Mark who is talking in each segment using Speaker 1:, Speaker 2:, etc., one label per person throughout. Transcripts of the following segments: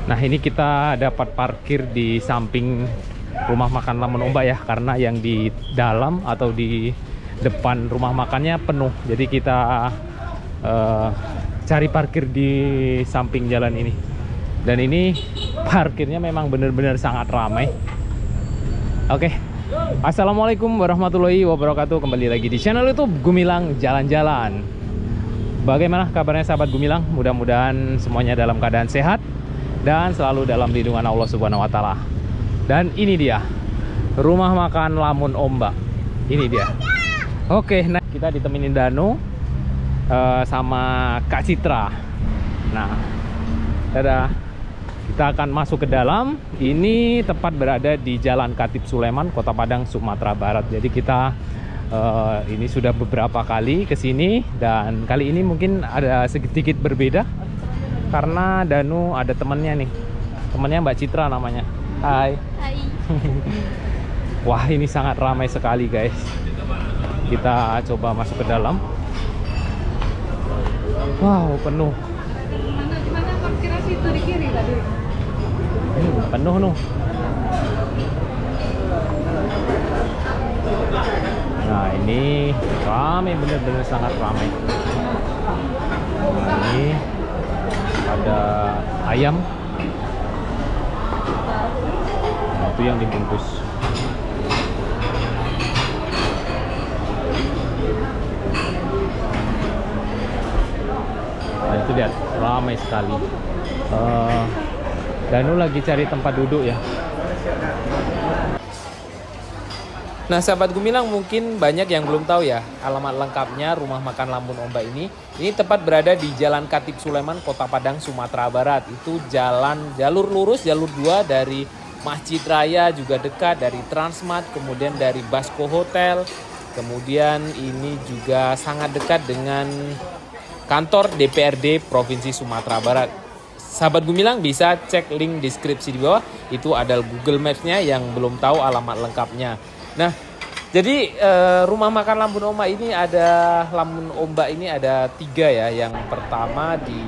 Speaker 1: Nah, ini kita dapat parkir di samping rumah makan Lamun Ombak ya, karena yang di dalam atau di depan rumah makannya penuh. Jadi kita cari parkir di samping jalan ini. Dan ini parkirnya memang benar-benar sangat ramai. Oke. Assalamualaikum warahmatullahi wabarakatuh. Kembali lagi di channel YouTube Gumilang Jalan-Jalan. Bagaimana kabarnya sahabat Gumilang? Mudah-mudahan semuanya dalam keadaan sehat dan selalu dalam lindungan Allah Subhanahu wa taala. Dan ini dia rumah makan Lamun Ombak. Ini dia. Oke, nah kita ditemenin Danu sama Kak Citra. Nah, dadah. Kita akan masuk ke dalam. Ini tepat berada di Jalan Khatib Sulaiman, Kota Padang, Sumatera Barat. Jadi kita ini sudah beberapa kali ke sini dan kali ini mungkin ada sedikit berbeda karena Danu ada temennya nih. Temennya Mbak Citra namanya. Hai.
Speaker 2: Hai.
Speaker 1: Wah, ini sangat ramai sekali, guys. Kita coba masuk ke dalam. Wow, penuh.
Speaker 2: Mana parkiran situ di kiri tadi?
Speaker 1: Penuh nuh. Nah, ini ramai, bener-bener sangat ramai. Nah, ini ada ayam. Nah, itu yang dibungkus. Nah, itu lihat, ramai sekali. Danu lagi cari tempat duduk ya. Nah, sahabat Gumilang, mungkin banyak yang belum tahu ya alamat lengkapnya rumah makan Lamun Ombak ini. Ini tepat berada di Jalan Khatib Sulaiman, Kota Padang, Sumatera Barat. Itu jalur lurus, jalur 2 dari Masjid Raya juga dekat, dari Transmart, kemudian dari Basco Hotel. Kemudian ini juga sangat dekat dengan kantor DPRD Provinsi Sumatera Barat. Sahabat Gumilang bisa cek link deskripsi di bawah. Itu ada Google Maps-nya yang belum tahu alamat lengkapnya. Nah, jadi rumah makan Lamun Ombak ini ada 3 ya. Yang pertama di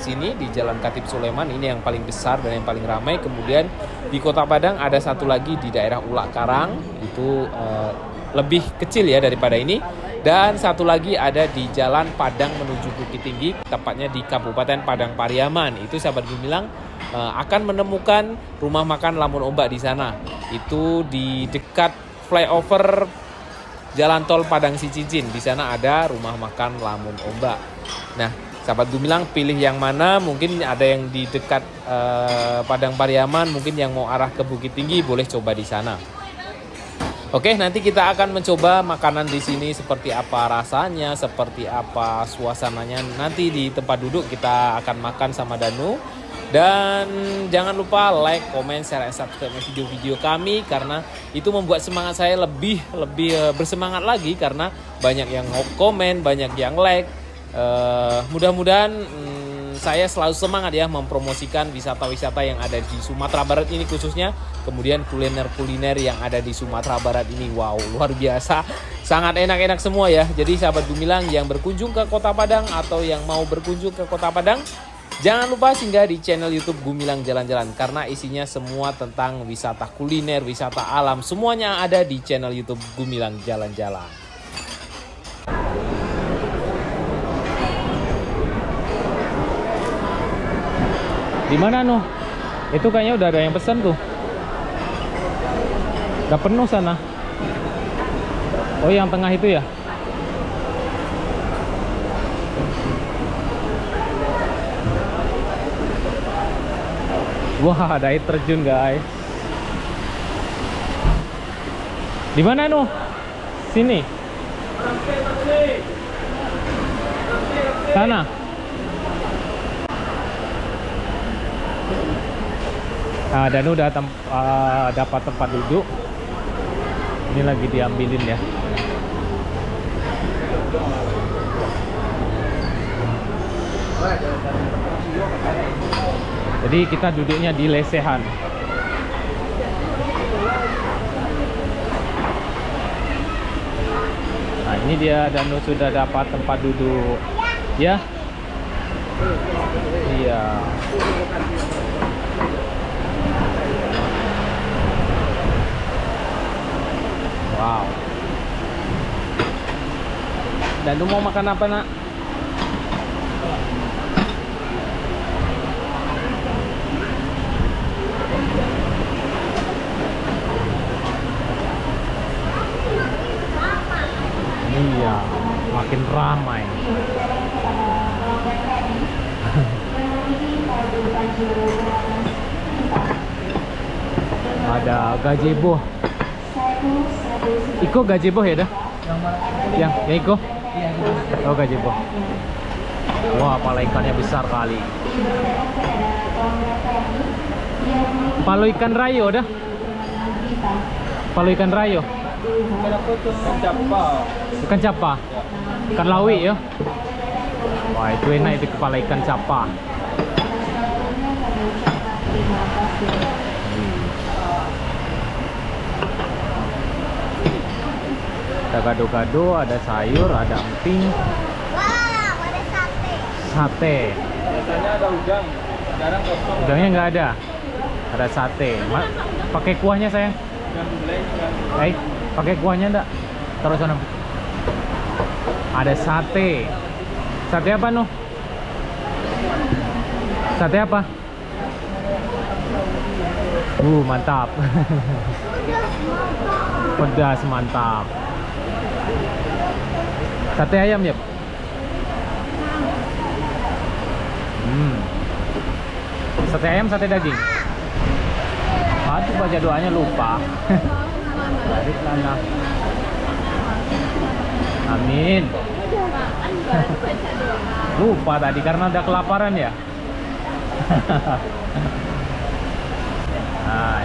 Speaker 1: sini di Jalan Khatib Sulaiman, ini yang paling besar dan yang paling ramai. Kemudian di Kota Padang ada satu lagi di daerah Ulak Karang, itu lebih kecil ya daripada ini. Dan satu lagi ada di Jalan Padang menuju Bukit Tinggi, tepatnya di Kabupaten Padang Pariaman. Itu sahabat Gumilang akan menemukan rumah makan Lamun Ombak di sana. Itu di dekat flyover Jalan Tol Padang Sicincin. Di sana ada rumah makan Lamun Ombak. Nah, sahabat Gumilang pilih yang mana? Mungkin ada yang di dekat Padang Pariaman, mungkin yang mau arah ke Bukit Tinggi boleh coba di sana. Oke, nanti kita akan mencoba makanan di sini seperti apa rasanya, seperti apa suasananya. Nanti di tempat duduk kita akan makan sama Danu. Dan jangan lupa like, comment, share, dan subscribe video-video kami karena itu membuat semangat saya lebih bersemangat lagi karena banyak yang komen, banyak yang like. Mudah-mudahan saya selalu semangat ya mempromosikan wisata-wisata yang ada di Sumatera Barat ini khususnya. Kemudian kuliner-kuliner yang ada di Sumatera Barat ini, wow, luar biasa. Sangat enak-enak semua ya. Jadi sahabat Gumilang yang berkunjung ke Kota Padang atau yang mau berkunjung ke Kota Padang, jangan lupa singgah di channel YouTube Gumilang Jalan-Jalan karena isinya semua tentang wisata kuliner, wisata alam, semuanya ada di channel YouTube Gumilang Jalan-Jalan. Di mana Nuh? Itu kayaknya udah ada yang pesan tuh. Udah penuh sana. Oh, yang tengah itu ya? Wah, ada air terjun, guys. Di mana Nuh? Sini. Sana. Nah, Danu udah dapat tempat duduk. Ini lagi diambilin ya. Jadi kita duduknya di lesehan. Nah, ini dia Danu sudah dapat tempat duduk. Ya. Iya. Dan lu mau makan apa, Nak? Iya, makin ramai. Ada gazebo. Iko gazebo ya dah? Yang Iko? Oh gazebo. Wah, pala ikannya besar kali. Palu ikan rayo dah? Palu ikan rayo? Ikan capa? Ikan lawi ya? Wah, itu enak itu kepala ikan capa. Ada gado-gado, ada sayur, ada emping.
Speaker 3: Wow, ada sate.
Speaker 1: Sate.
Speaker 4: Biasanya ada udang, sekarang kosong.
Speaker 1: Udangnya nggak ada. Ada sate. Pakai kuahnya sayang?
Speaker 4: Udang gulai, udang.
Speaker 1: Pakai kuahnya enggak? Taruh sana. Ada sate. Sate apa noh? Sate apa? Mantap. Pedas mantap. Sate ayam ya? Sate ayam, sate daging. Aduh, baca doanya lupa. Balik lana. Amin. Lupa tadi karena udah kelaparan ya. Hai.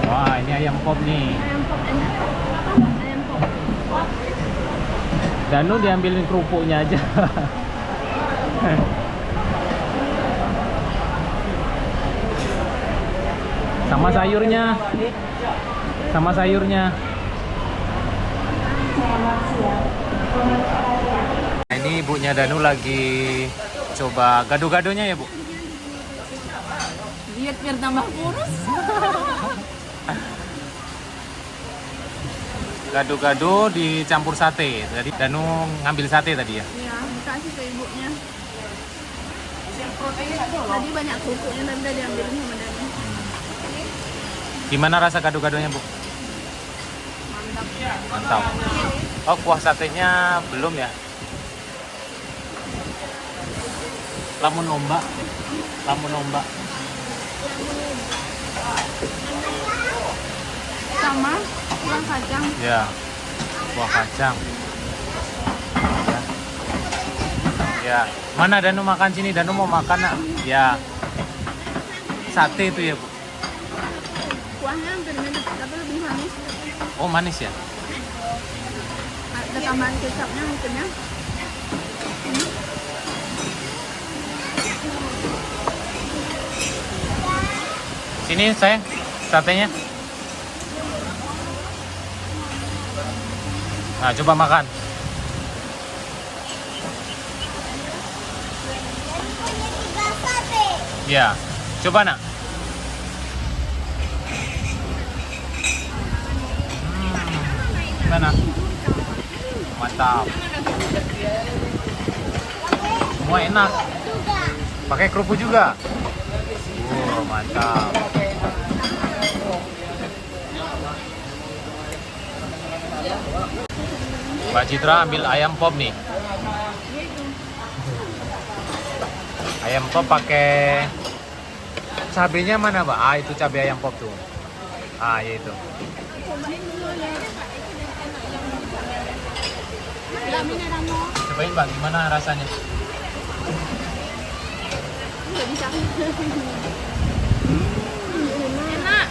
Speaker 1: Wah, ini ayam pop nih. Danu diambilin kerupuknya aja. Sama sayurnya. Sama sayurnya. Nah, ini ibunya Danu lagi coba gado-gadonya ya, Bu?
Speaker 2: Biar tambah kurus.
Speaker 1: Gado-gado dicampur sate. Jadi Danu ngambil sate tadi ya?
Speaker 2: Iya, dikasih ke ibunya. Tadi banyak kerupuknya dan udah diambilin sama Danu.
Speaker 1: Gimana rasa gado-gadonya, Bu? Mantap. Oh, kuah satenya belum ya? Lamun ombak. Lamun ombak.
Speaker 2: Sama kuah kacang.
Speaker 1: Ya. Kuah kacang. Ya. Mana Danu makan sini? Danu mau makan, Nak? Ya. Sate itu ya, Bu.
Speaker 2: Kuahnya hampir mirip, tapi lebih manis.
Speaker 1: Oh, manis ya?
Speaker 2: Ada tambahan kecapnya mungkin ya.
Speaker 1: Sini, sayang. Satenya. Nah, coba makan.
Speaker 3: Tiga sate.
Speaker 1: Ya. Coba, Nak. Gimana? Mantap. Semua enak.
Speaker 3: Juga.
Speaker 1: Pakai kerupuk juga. Mantap. Mbak Citra ambil ayam pop nih. Ayam pop pakai cabenya mana, Mbak? Ah, itu cabai ayam pop tuh. Ah, ya itu. Cobain, Mbak, gimana rasanya?
Speaker 2: Nggak bisa. Enak.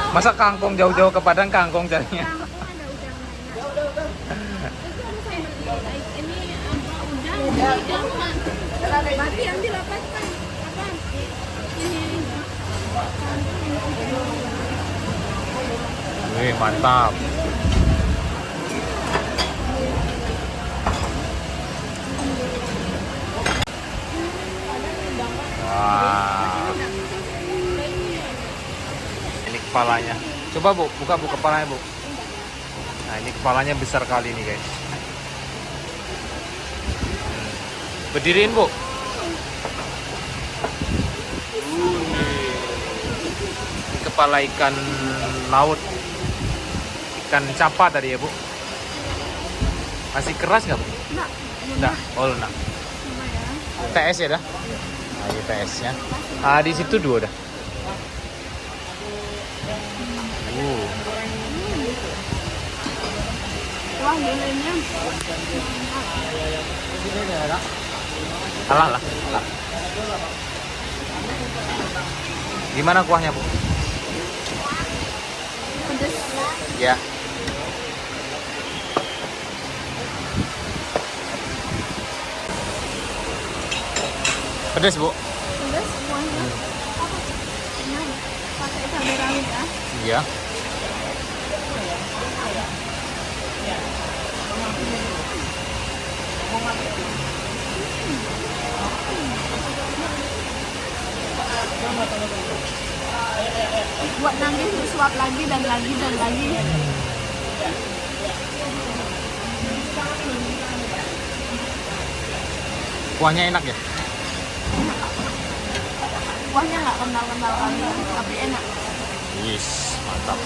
Speaker 1: Masa kangkung jauh-jauh ke Padang kangkung jadinya?
Speaker 2: Ini udang. Berarti yang dilepaskan apa? Ini.
Speaker 1: Wih, mantap. Wah. kepalanya. Coba Bu, buka Bu kepalanya Bu. Nah ini kepalanya besar kali nih guys. Berdiriin Bu. Ini kepala ikan laut. Ikan capa tadi ya Bu. Masih keras nggak Bu?
Speaker 2: Enggak.
Speaker 1: Enggak, oh lunak.
Speaker 2: Lumayan.
Speaker 1: TS ya dah. Nah, ini TS-nya. Ah, di situ 2 dah.
Speaker 2: Wah, lelenya.
Speaker 1: Alah lah. Gimana kuahnya Bu?
Speaker 2: Pedes.
Speaker 1: Ya. Pedes Bu?
Speaker 2: Pedes kuahnya. Apa? Ini pakai cabai rawit ya.
Speaker 1: Iya.
Speaker 2: Buat nangis disuap lagi dan lagi dan lagi.
Speaker 1: Kuahnya enak ya?
Speaker 2: Kuahnya nggak kental-kental kali, tapi enak.
Speaker 1: Yes, mantap.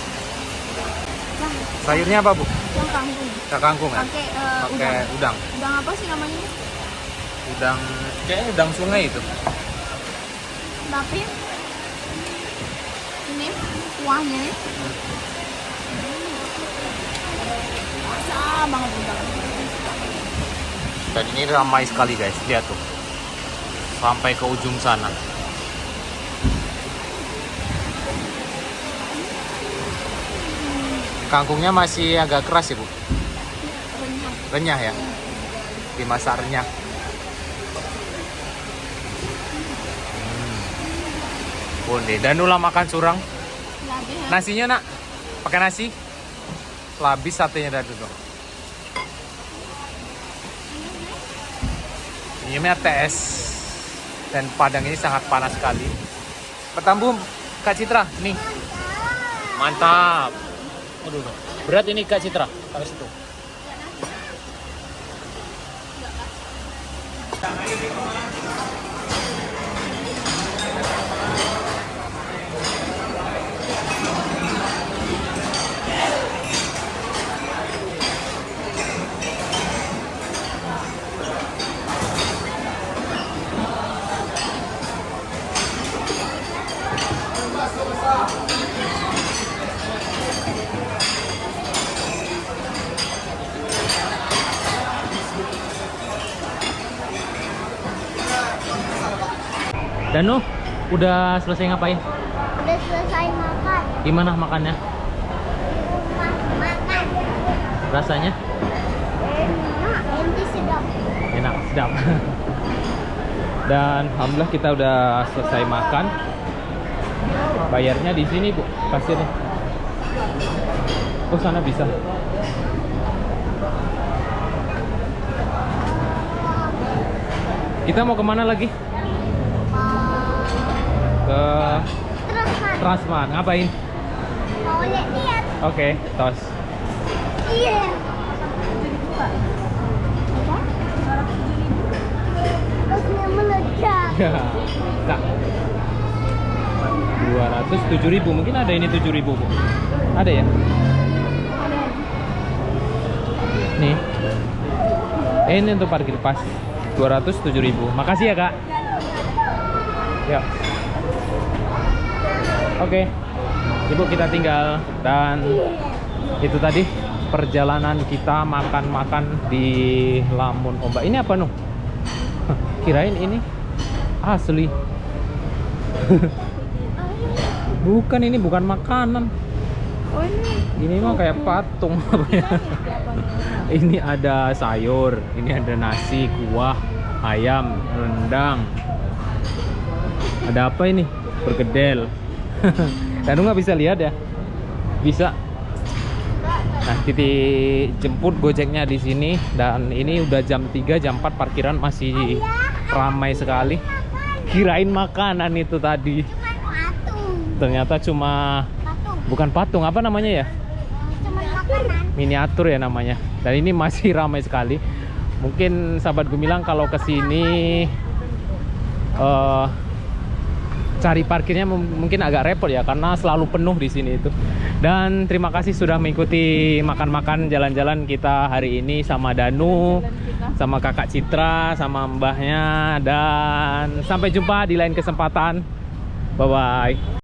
Speaker 2: Nah,
Speaker 1: Sayurnya apa Bu?
Speaker 2: yang kangkung.
Speaker 1: Kangkung ya?
Speaker 2: Pakai
Speaker 1: Pakai udang.
Speaker 2: udang apa sih namanya?
Speaker 1: Udang, kayaknya udang sungai itu.
Speaker 2: Tapi ini kuahnya nih. Rasa banget udang.
Speaker 1: Dan ini ramai sekali guys, lihat tuh. Sampai ke ujung sana. Kangkungnya masih agak keras ya Bu?
Speaker 2: Renyah.
Speaker 1: Renyah ya? Dimasak renyah. Bonde, Danula makan surang.
Speaker 2: Lagi ya.
Speaker 1: Nasinya nak? Pakai nasi? Labis satenya dah dulu. Ini namanya TS. Dan Padang ini sangat panas sekali. Pertambuh Kak Citra, nih. Mantap. Aduh, berat ini Kak Citra. Taruh situ. Danu, udah selesai ngapain?
Speaker 3: Udah selesai makan.
Speaker 1: Gimana makannya?
Speaker 3: Makan.
Speaker 1: Rasanya?
Speaker 3: Enak, enti sedap.
Speaker 1: Enak, sedap. Dan alhamdulillah kita udah selesai makan. Bayarnya di sini Bu, kasirnya. Oh sana bisa. Kita mau kemana lagi? Ke
Speaker 3: Terus kan,
Speaker 1: Transmart. Ngapain?
Speaker 3: mau lihat-lihat.
Speaker 1: Oke, tos.
Speaker 3: Iya. Terusnya meledak.
Speaker 1: Tak. 207.000, mungkin ada ini 7.000 Bu. Ada ya? Nih. Ini untuk parkir pas 207.000. Makasih ya Kak. Ya. Oke. Ibu kita tinggal dan itu tadi perjalanan kita makan-makan di Lamun Ombak. Ini apa Nuh? Kirain ini asli. Bukan, ini bukan makanan.
Speaker 2: Oh ini.
Speaker 1: Ini mah kayak patung. Ini ada sayur, ini ada nasi, kuah, ayam, rendang. Ada apa ini? Perkedel. Dan nggak bisa lihat ya? Bisa. Nah, kita jemput Gojeknya di sini dan ini udah jam 3, jam 4 parkiran masih ramai sekali. Kirain makanan itu tadi.
Speaker 3: Cuman patung.
Speaker 1: Ternyata cuma
Speaker 3: Patung.
Speaker 1: Bukan patung, apa namanya ya?
Speaker 3: Cuman makanan.
Speaker 1: Miniatur ya namanya. Dan ini masih ramai sekali. Mungkin sahabat Gumilang kalau ke sini cari parkirnya mungkin agak repot ya, karena selalu penuh di sini itu. Dan terima kasih sudah mengikuti makan-makan jalan-jalan kita hari ini sama Danu, sama Kakak Citra, sama mbahnya, dan sampai jumpa di lain kesempatan. Bye bye.